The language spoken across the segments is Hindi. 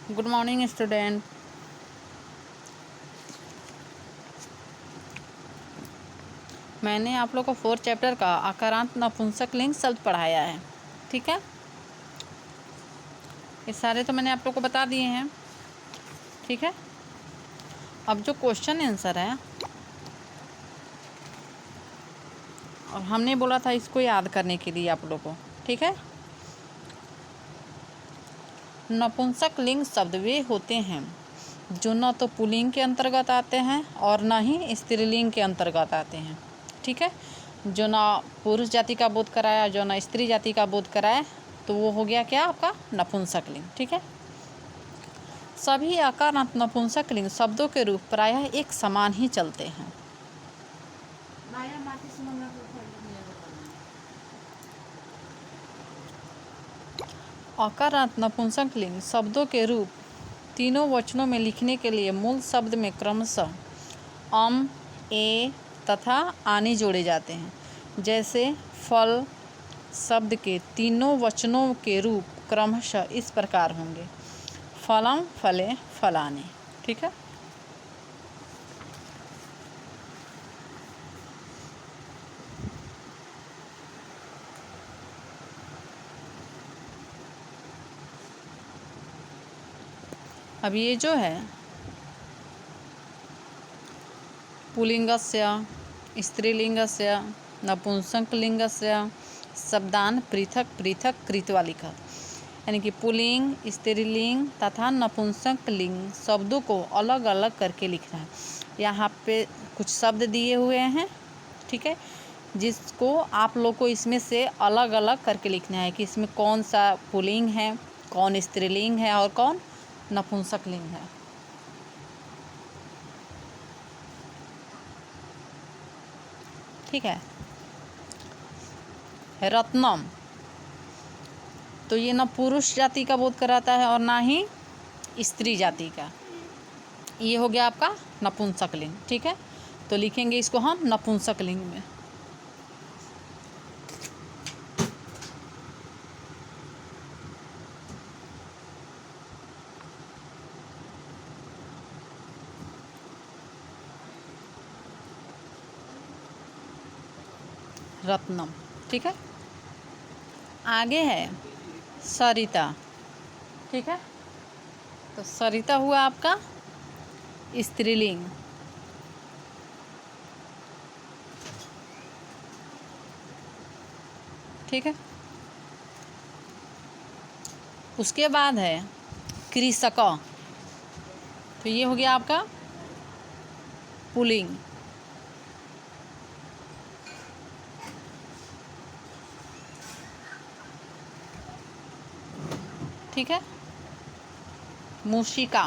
Good morning student. मैंने आप लोग को 4th चैप्टर का आकारांत नपुंसक लिंग शब्द पढ़ाया है। ठीक है, ये सारे तो मैंने आप लोग को बता दिए हैं। ठीक है, अब जो क्वेश्चन आंसर है और हमने बोला था इसको याद करने के लिए आप लोग को। ठीक है, नपुंसक लिंग शब्द वे होते हैं जो न तो पुल्लिंग के अंतर्गत आते हैं और न ही स्त्रीलिंग के अंतर्गत आते हैं। ठीक है, जो ना पुरुष जाति का बोध कराया, जो ना स्त्री जाति का बोध कराए, तो वो हो गया क्या आपका नपुंसक लिंग। ठीक है, सभी आकारांत नपुंसक लिंग शब्दों के रूप प्रायः एक समान ही चलते हैं। आकारांत नपुंसक लिंग शब्दों के रूप तीनों वचनों में लिखने के लिए मूल शब्द में क्रमशः अम, ए तथा आनी जोड़े जाते हैं। जैसे फल शब्द के तीनों वचनों के रूप क्रमशः इस प्रकार होंगे: फलम, फले, फलाने। ठीक है, अब ये जो है पुल्लिंगस्य, स्त्रीलिंगस्य, नपुंसकलिंगस्य शब्दान पृथक पृथक कृत्वा लिखा, यानी कि पुल्लिंग, स्त्रीलिंग तथा नपुंसक लिंग शब्दों को अलग अलग करके लिखना है। यहाँ पे कुछ शब्द दिए हुए हैं। ठीक है, जिसको आप लोग को इसमें से अलग अलग करके लिखना है कि इसमें कौन सा पुल्लिंग है, कौन स्त्रीलिंग है और कौन नपुंसक लिंग है। ठीक है, रत्नम, तो ये ना पुरुष जाति का बोध कराता है और ना ही स्त्री जाति का। ये हो गया आपका नपुंसक लिंग। ठीक है, तो लिखेंगे इसको हम नपुंसक लिंग में। रत्नम। ठीक है, आगे है सरिता। ठीक है, तो सरिता हुआ आपका स्त्रीलिंग। ठीक है, उसके बाद है कृषक, तो ये हो गया आपका पुल्लिंग। ठीक है, मूषिका,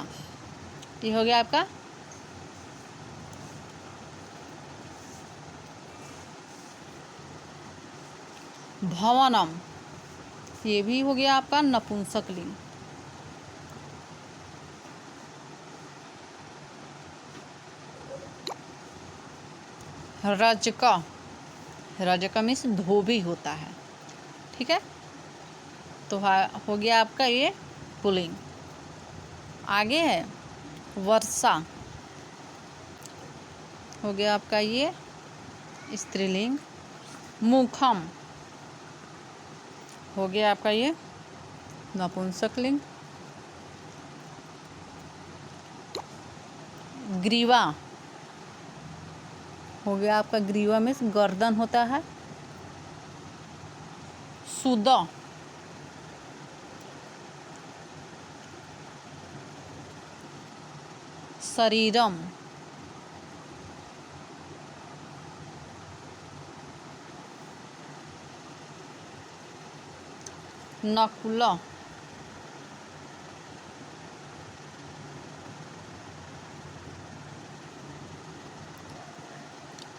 ये हो गया आपका भवनम, ये भी हो गया आपका नपुंसक लिंग। रजक, रजक मीन्स धोबी होता है। ठीक है, तो हो गया आपका ये पुल्लिंग। आगे है वर्षा, हो गया आपका ये स्त्रीलिंग। मुखम, हो गया आपका ये नपुंसक लिंग। ग्रीवा, हो गया आपका ग्रीवा में गर्दन होता है। सुद, शरीरम, नकुल,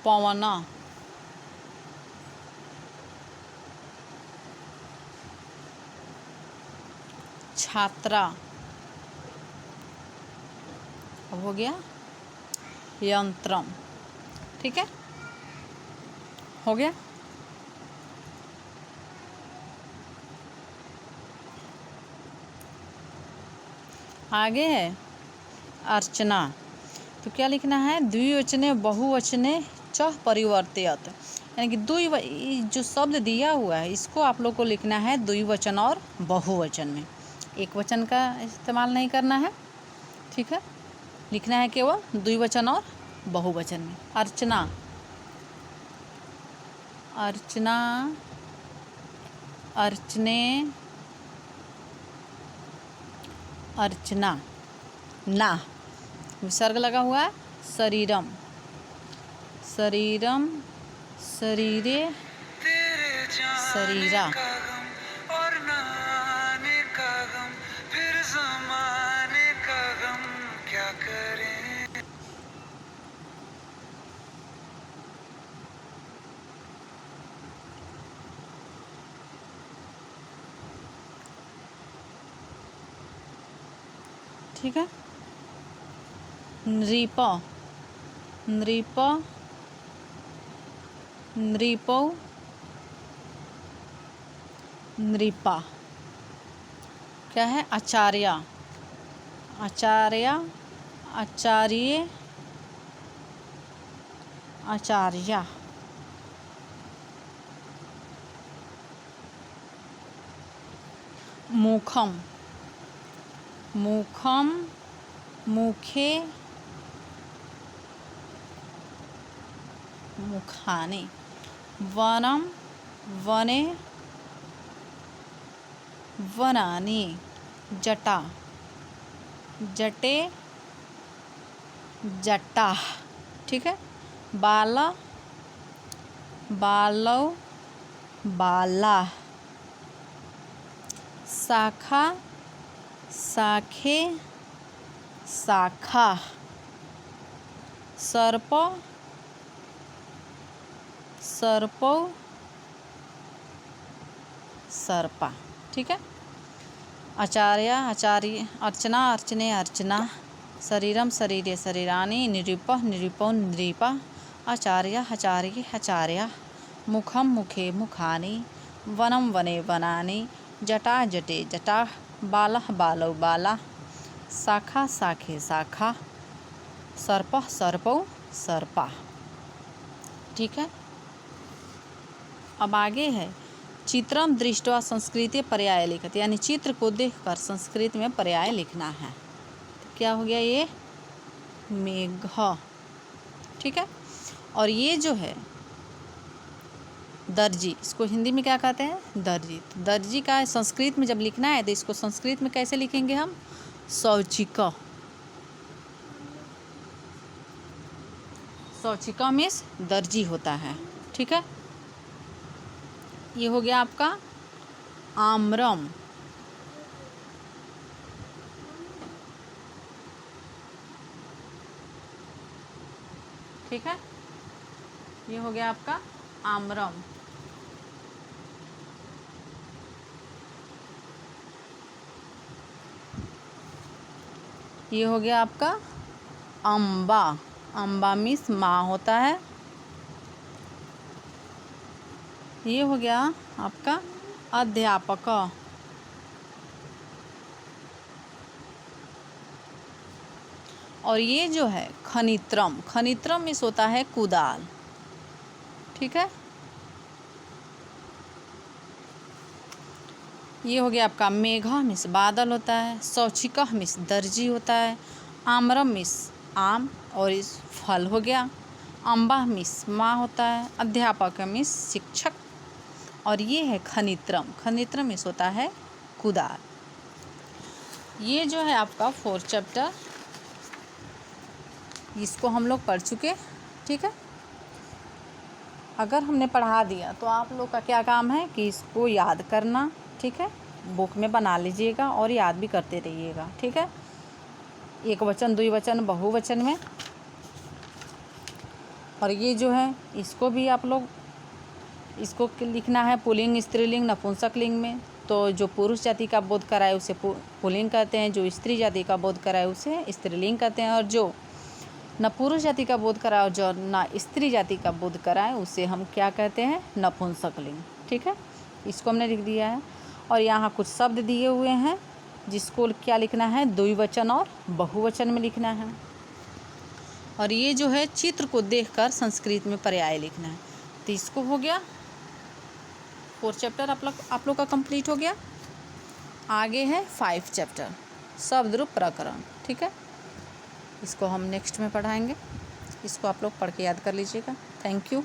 पवन, छात्रा, अब हो गया यंत्रम। ठीक है, हो गया। आगे है अर्चना। तो क्या लिखना है, द्विवचने बहुवचने च परिवर्तयत, यानी कि जो शब्द दिया हुआ है इसको आप लोग को लिखना है द्विवचन और बहुवचन में, एक वचन का इस्तेमाल नहीं करना है, ठीक है। लिखना है केवल द्विवचन और बहुवचन में। अर्चना, अर्चना, अर्चने, अर्चना। ना विसर्ग लगा हुआ है, शरीरम, शरीरम, शरीरे, शरीरा। और नाने का गम, फिर ज़माने का गम क्या करें। ठीक है। नृप, नृप, नृपौ, नृपा। क्या है, आचार्य, आचार्य, आचार्य, आचार्या। मुखम, मुखम, मुखे, मुखाने। वनम, वने, वनानि। जटा, जटे, जटा। ठीक है। बाला, बालौ, बाला। शाखा, शाखे, शाखा। सर्प, सर्पौ, सर्पा। ठीक है। आचार्य, आचार्य, अर्चना, अर्चने, अर्चना। शरीरम, शरीरे, शरीराणि। नृप, नृपौ, नृपा। आचार्य, आचार्ये, आचार्या। मुखम, मुखे, मुखानि। वनम, वने, वनानि। जटा, जटे, जटा। बालः, बालौ, बाला। शाखा, शाखे, शाखा। सर्प, सर्पौ, सर्पा। ठीक है। अब आगे है चित्रम दृष्ट्वा संस्कृत पर्याय लिखत, यानी चित्र को देखकर संस्कृत में पर्याय लिखना है। तो क्या हो गया ये, मेघ। ठीक है। और ये जो है दर्जी, इसको हिंदी में क्या कहते हैं, दर्जी। तो दर्जी का संस्कृत में जब लिखना है तो इसको संस्कृत में कैसे लिखेंगे हम, शौचिका। शौचिका मीन्स दर्जी होता है। ठीक है। ये हो गया आपका आम्रम। ठीक है। ये हो गया आपका आम्रम। ये हो गया आपका अम्बा। अम्बा मीन्स माँ होता है। ये हो गया आपका अध्यापक। और ये जो है खनित्रम, खनित्रम मीन्स होता है कुदाल। ठीक है। ये हो गया आपका मेघा मीन्स बादल होता है। शौचिका मीन्स दर्जी होता है। आम्रम मीन्स आम और इस फल हो गया। अम्बा मीन्स माँ होता है। अध्यापक मीन्स शिक्षक। और ये है खनित्रम, खनित्रम मीन्स होता है कुदाल। ये जो है आपका 4th चैप्टर, इसको हम लोग पढ़ चुके। ठीक है। अगर हमने पढ़ा दिया तो आप लोग का क्या काम है कि इसको याद करना। ठीक है। बुक में बना लीजिएगा और याद भी करते रहिएगा। ठीक है। एक वचन, द्विवचन, बहुवचन में। और ये जो है इसको भी आप लोग, इसको लिखना है पुल्लिंग, स्त्रीलिंग, नपुंसकलिंग में। तो जो पुरुष जाति का बोध कराए उसे पुल्लिंग कहते हैं, जो स्त्री जाति का बोध कराए उसे स्त्रीलिंग कहते हैं, और जो न पुरुष जाति का बोध कराए और जो न स्त्री जाति का बोध कराए उसे हम क्या कहते हैं, नपुंसकलिंग। ठीक है। इसको हमने लिख दिया है। और यहाँ कुछ शब्द दिए हुए हैं, जिसको क्या लिखना है, द्विवचन और बहुवचन में लिखना है। और ये जो है चित्र को देखकर संस्कृत में पर्याय लिखना है। तो इसको हो गया 4 चैप्टर आप लोग का कंप्लीट हो गया। आगे है 5 चैप्टर शब्द रूप प्रकरण, ठीक है। इसको हम नेक्स्ट में पढ़ाएंगे। इसको आप लोग पढ़ के याद कर लीजिएगा। Thank you.